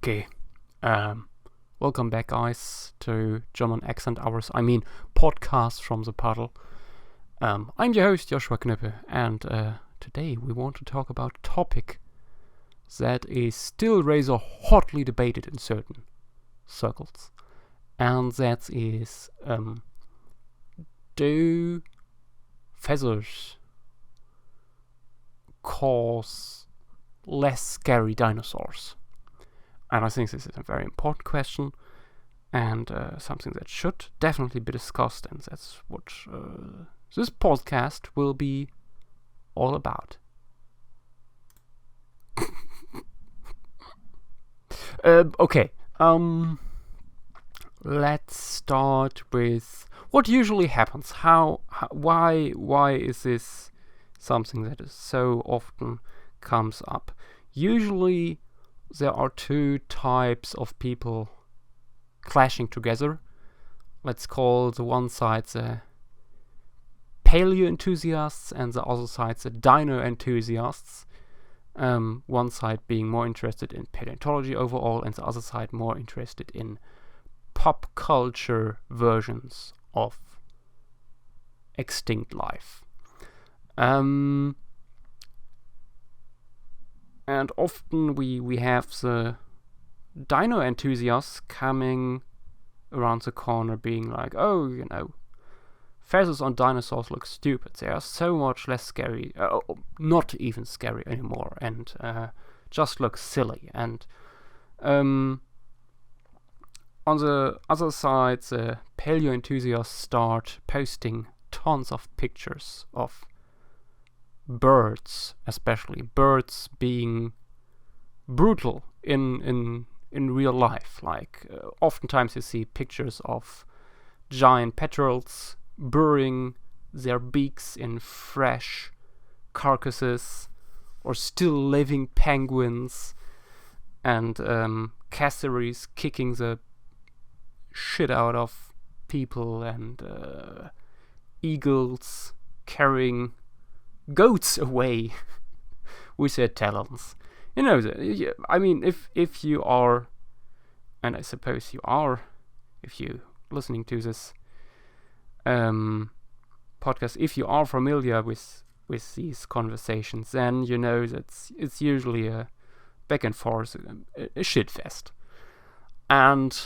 Okay. Um, Welcome back, guys, to German Accent Hours. Podcast from the Puddle. I'm your host, Joshua Knippe, and today we want to talk about a topic that is still rather hotly debated in certain circles. And that is, do feathers cause less scary dinosaurs? And I think this is a very important question and something that should definitely be discussed, and that's what this podcast will be all about. Okay, let's start with what usually happens. Why is this something that is so often comes up? Usually there are two types of people clashing together. Let's call the one side the paleo enthusiasts and the other side the dino enthusiasts. One side being more interested in paleontology overall, and the other side more interested in pop culture versions of extinct life. And often we have the dino enthusiasts coming around the corner being like, feathers on dinosaurs look stupid. They are so much less scary, not even scary anymore, and just look silly. And on the other side, the paleo enthusiasts start posting tons of pictures of birds, especially birds being brutal in real life. Like oftentimes you see pictures of giant petrels burying their beaks in fresh carcasses, or still living penguins, and cassowaries kicking the shit out of people, and eagles carrying goats away with their talons. If you are, and I suppose you are, if you listening to this podcast, if you are familiar with these conversations, then you know that it's usually a back and forth, a shit fest. And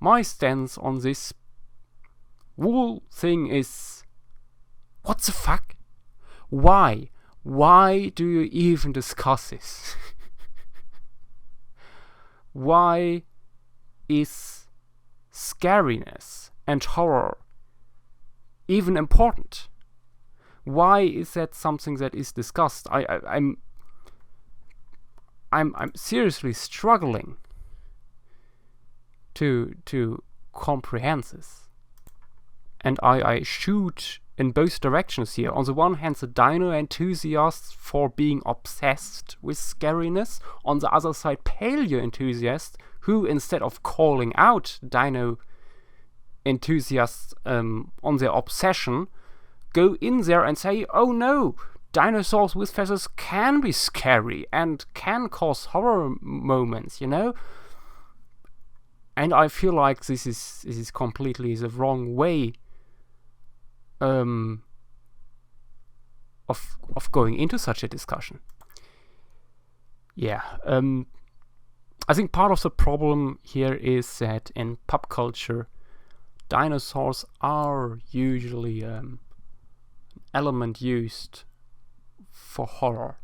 my stance on this whole thing is, what the fuck? Why? Why do you even discuss this? Why is scariness and horror even important? Why is that something that is discussed? I'm seriously struggling to comprehend this. And I shoot in both directions here. On the one hand, the dino enthusiasts for being obsessed with scariness. On the other side, paleo enthusiasts who, instead of calling out dino enthusiasts on their obsession, go in there and say, oh no, dinosaurs with feathers can be scary and can cause horror moments, And I feel like this is completely the wrong way of going into such a discussion. I think part of the problem here is that in pop culture, dinosaurs are usually an element used for horror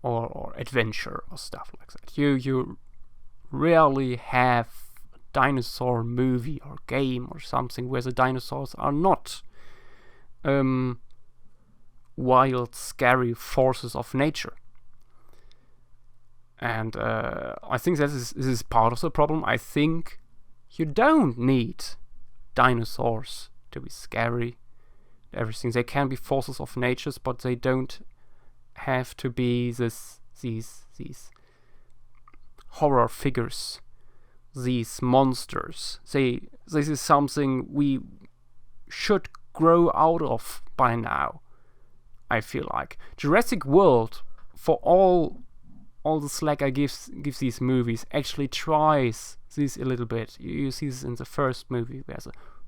or adventure or stuff like that. You rarely have dinosaur movie or game or something where the dinosaurs are not wild, scary forces of nature. And I think this is part of the problem. I think you don't need dinosaurs to be scary. Everything, they can be forces of nature, but they don't have to be these horror figures, these monsters. This is something we should grow out of by now, I feel like. Jurassic World, for all all the slack I gives these movies actually tries this a little bit. You see this in the first movie where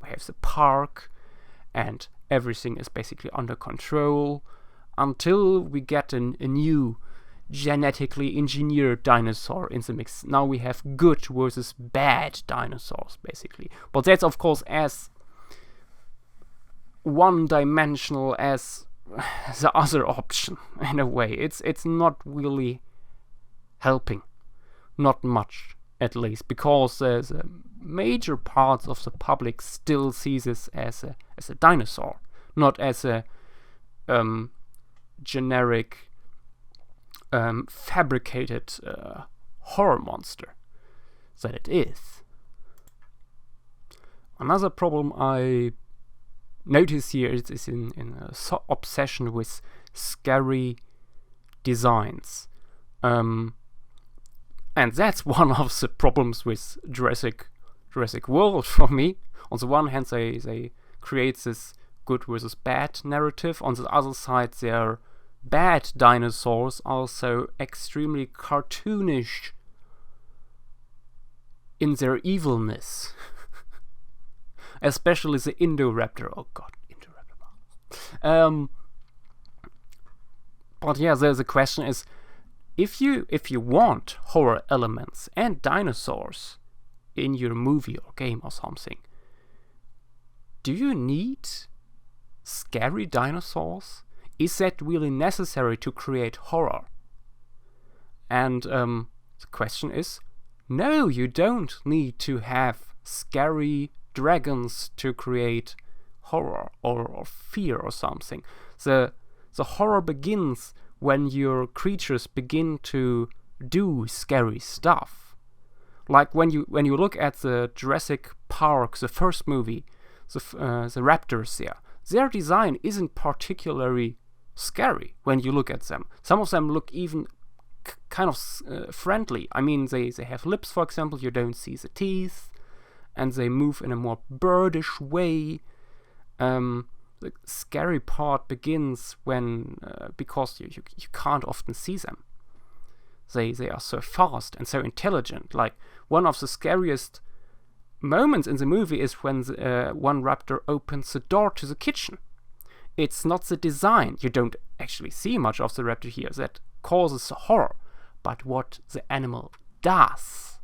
we have the park and everything is basically under control until we get a new genetically engineered dinosaur in the mix. Now we have good versus bad dinosaurs, basically. But that's, of course, as one-dimensional as the other option, in a way. It's not really helping. Not much, at least, because there's a major parts of the public still sees this as a dinosaur, not as a generic fabricated horror monster that it is. Another problem I notice here is in a obsession with scary designs. And that's one of the problems with Jurassic World for me. On the one hand, they create this good versus bad narrative. On the other side, their bad dinosaurs are also extremely cartoonish in their evilness. Especially the Indoraptor. Oh god, Indoraptor. But yeah, the question is, if you want horror elements and dinosaurs in your movie or game or something, do you need scary dinosaurs? Is that really necessary to create horror? And the question is, no, you don't need to have scary dragons to create horror or fear or something. The horror begins when your creatures begin to do scary stuff. Like when you look at the Jurassic Park, the first movie, the raptors there, their design isn't particularly scary when you look at them. Some of them look even kind of friendly. I mean, they have lips, for example, you don't see the teeth, and they move in a more birdish way. The scary part begins when, because you can't often see them. They are so fast and so intelligent. Like, one of the scariest moments in the movie is when one raptor opens the door to the kitchen. It's not the design. You don't actually see much of the raptor here. That causes the horror. But what the animal does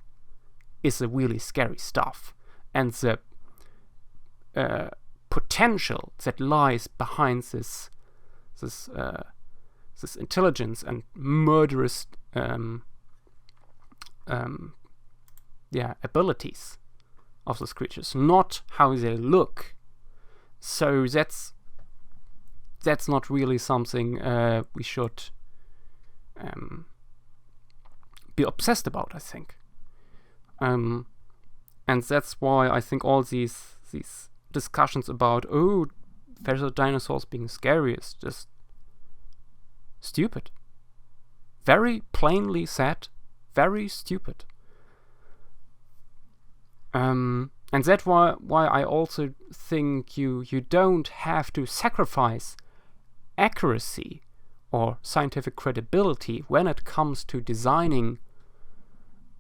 is the really scary stuff. And the potential that lies behind this intelligence and murderous abilities of those creatures, not how they look. So that's not really something we should be obsessed about, I think. And that's why I think all these discussions about, oh, feathered dinosaurs being scary is just stupid. Very plainly said, very stupid. And that's why I also think you don't have to sacrifice accuracy or scientific credibility when it comes to designing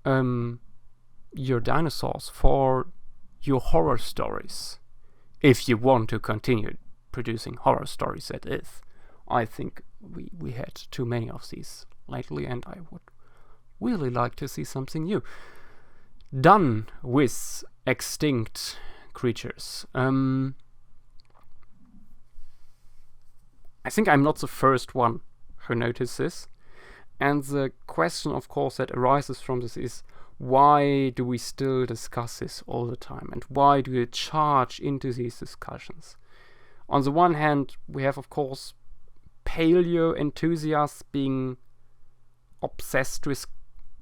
your dinosaurs for your horror stories. If you want to continue producing horror stories, that is. I think we had too many of these lately, and I would really like to see something new done with extinct creatures. I think I'm not the first one who noticed this. And the question, of course, that arises from this is, why do we still discuss this all the time? And why do we charge into these discussions? On the one hand, we have, of course, paleo enthusiasts being obsessed with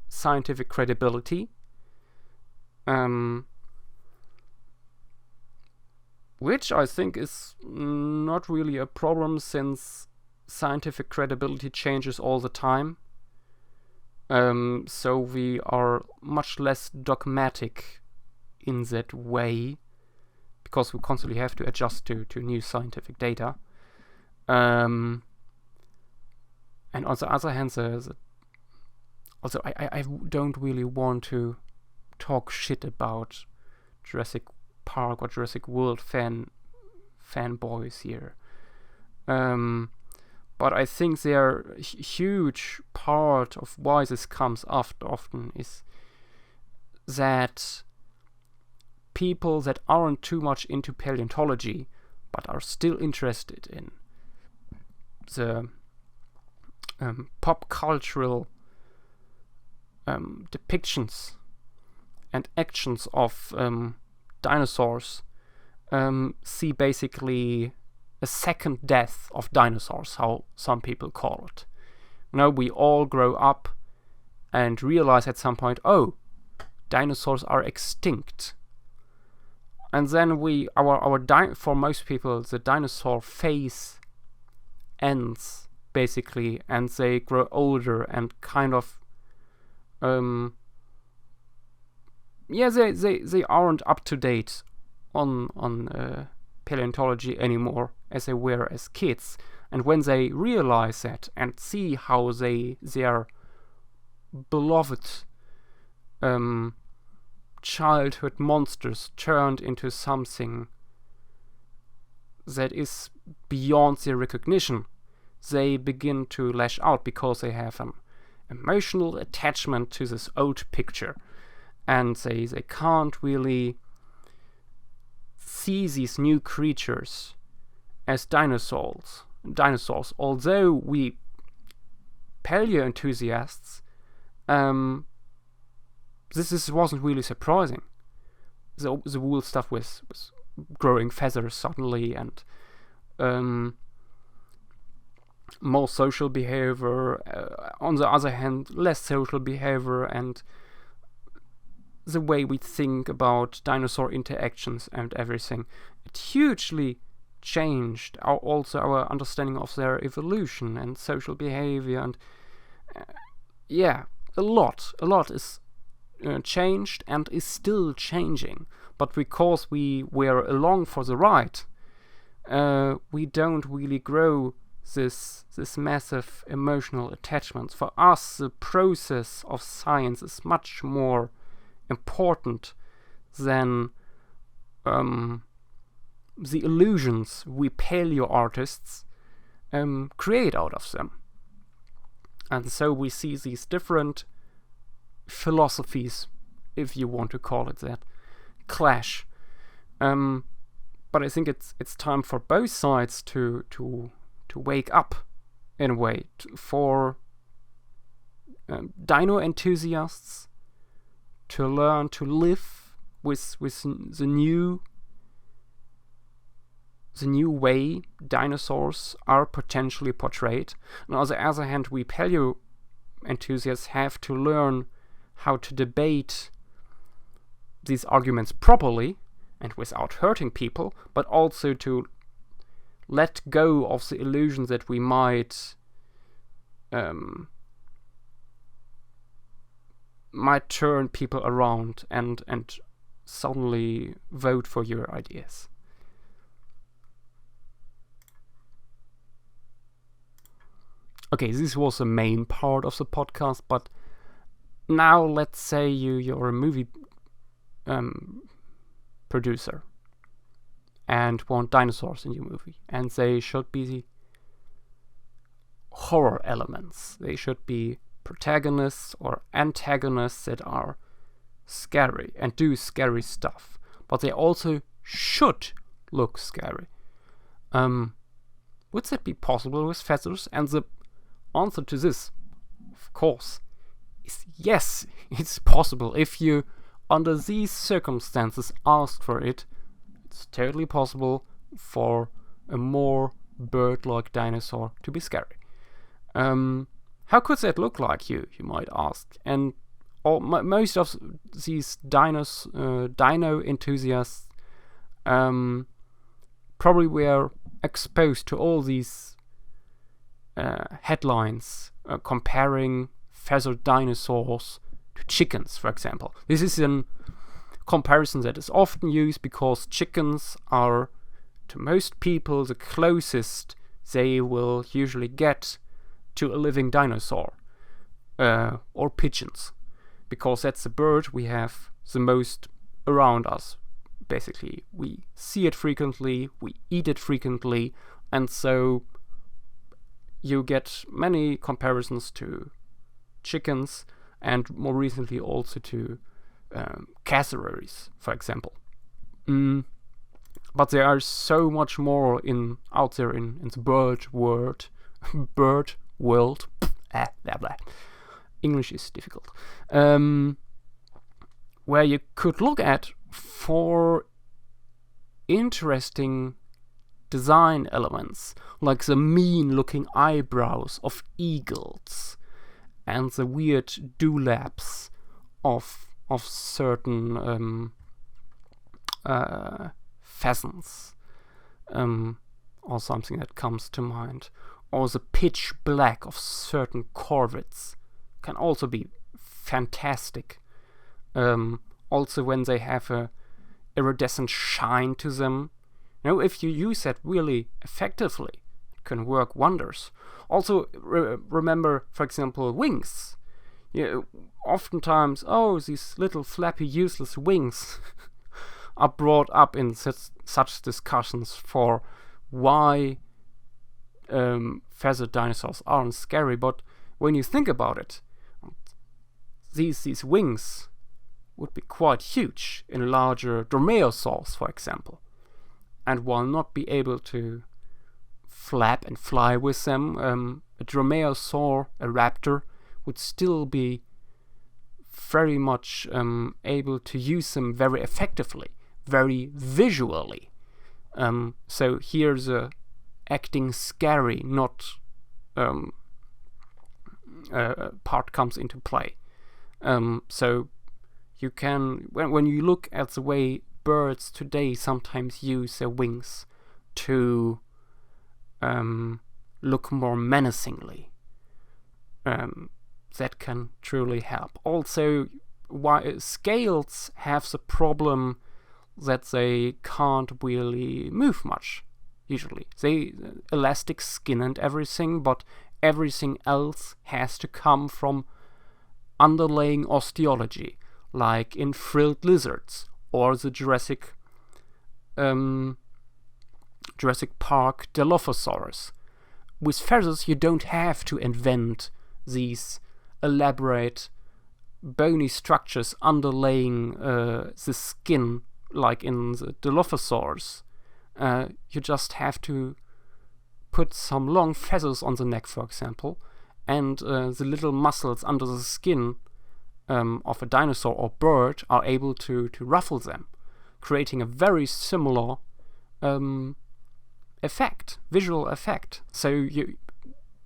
scientific credibility. Which I think is not really a problem, since scientific credibility changes all the time. So we are much less dogmatic in that way, because we constantly have to adjust to new scientific data. And on the other hand, the Also, I don't really want to talk shit about Jurassic Park or Jurassic World fanboys here. But I think their huge part of why this comes often is that people that aren't too much into paleontology but are still interested in the pop cultural depictions and actions of dinosaurs see basically a second death of dinosaurs, how some people call it. We all grow up and realize at some point, oh, dinosaurs are extinct. And then for most people, the dinosaur phase ends basically, and they grow older and kind of, they aren't up to date on paleontology anymore as they were as kids. And when they realize that and see how their beloved childhood monsters turned into something that is beyond their recognition, they begin to lash out because they have an emotional attachment to this old picture, and they can't really see these new creatures as dinosaurs. Although we paleo enthusiasts, this wasn't really surprising. The wool stuff was growing feathers suddenly, and more social behavior. On the other hand, less social behavior, and the way we think about dinosaur interactions and everything. It hugely changed our understanding of their evolution and social behavior, and a lot is changed and is still changing. But because we were along for the ride, we don't really grow this massive emotional attachments. For us, the process of science is much more important than the illusions we paleo artists create out of them. And so we see these different philosophies, if you want to call it that, clash. But I think it's time for both sides to wake up in a way. For dino enthusiasts to learn to live with the new way dinosaurs are potentially portrayed. And on the other hand, we paleo enthusiasts have to learn how to debate these arguments properly and without hurting people, but also to let go of the illusion that we might turn people around and suddenly vote for your ideas. Okay, this was the main part of the podcast, but now let's say you're a movie producer and want dinosaurs in your movie, and they should be horror elements. They should be protagonists or antagonists that are scary and do scary stuff, but they also should look scary. Would that be possible with feathers? And the answer to this, of course, is yes, it's possible. If you, under these circumstances, ask for it, it's totally possible for a more bird-like dinosaur to be scary. How could that look like, you might ask? And most of these dino enthusiasts probably were exposed to all these headlines comparing feathered dinosaurs to chickens, for example. This is a comparison that is often used because chickens are, to most people, the closest they will usually get to a living dinosaur. or pigeons, because that's the bird we have the most around us. Basically, we see it frequently, we eat it frequently, and so you get many comparisons to chickens, and more recently also to cassowaries, for example. But there are so much more out there in the bird world. Bird world. Blah, blah. English is difficult. Where you could look at for interesting design elements, like the mean-looking eyebrows of eagles and the weird dewlaps of certain pheasants, or something that comes to mind, or the pitch black of certain corvids can also be fantastic. Also when they have a iridescent shine to them. You know, if you use that really effectively, it can work wonders. Also, remember, for example, wings. Oftentimes, these little flappy, useless wings are brought up in such discussions for why feathered dinosaurs aren't scary. But when you think about it, these wings would be quite huge in larger dromaeosaurs, for example. And while not be able to flap and fly with them, a dromaeosaur, a raptor, would still be very much able to use them very effectively, very visually. So here's acting scary, not part comes into play. So you can, when you look at the way birds today sometimes use their wings to look more menacingly, that can truly help. Also, scales have the problem that they can't really move much, usually. They elastic skin and everything, but everything else has to come from underlying osteology, like in frilled lizards or the Jurassic Park Dilophosaurus. With feathers, you don't have to invent these elaborate bony structures underlaying the skin, like in the Dilophosaurs. You just have to put some long feathers on the neck, for example, and the little muscles under the skin of a dinosaur or bird are able to ruffle them, creating a very similar visual effect. So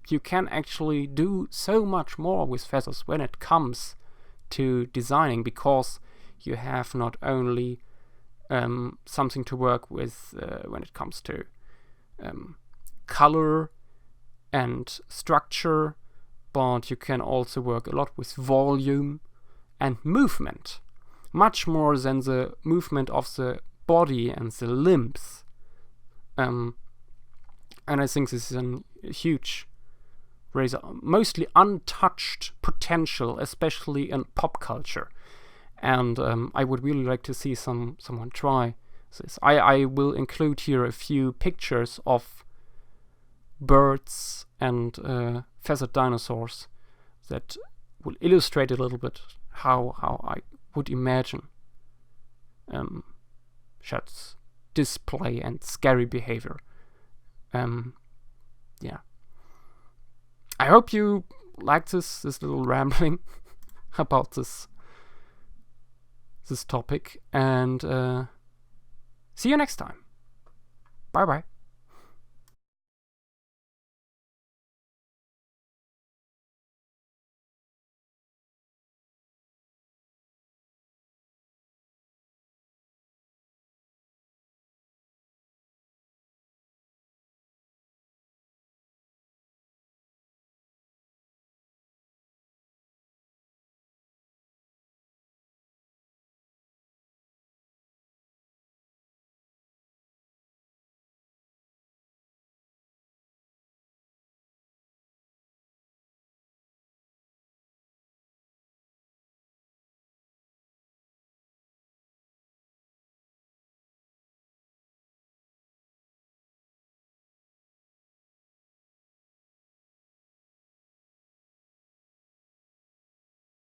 you can actually do so much more with feathers when it comes to designing, because you have not only something to work with when it comes to color and structure, but you can also work a lot with volume and movement, much more than the movement of the body and the limbs. And I think this is a huge, mostly untouched potential, especially in pop culture. And I would really like to see someone try this. I will include here a few pictures of birds and feathered dinosaurs that will illustrate a little bit how I would imagine such display and scary behavior. Yeah. I hope you like this little rambling about this topic, and see you next time. Bye bye.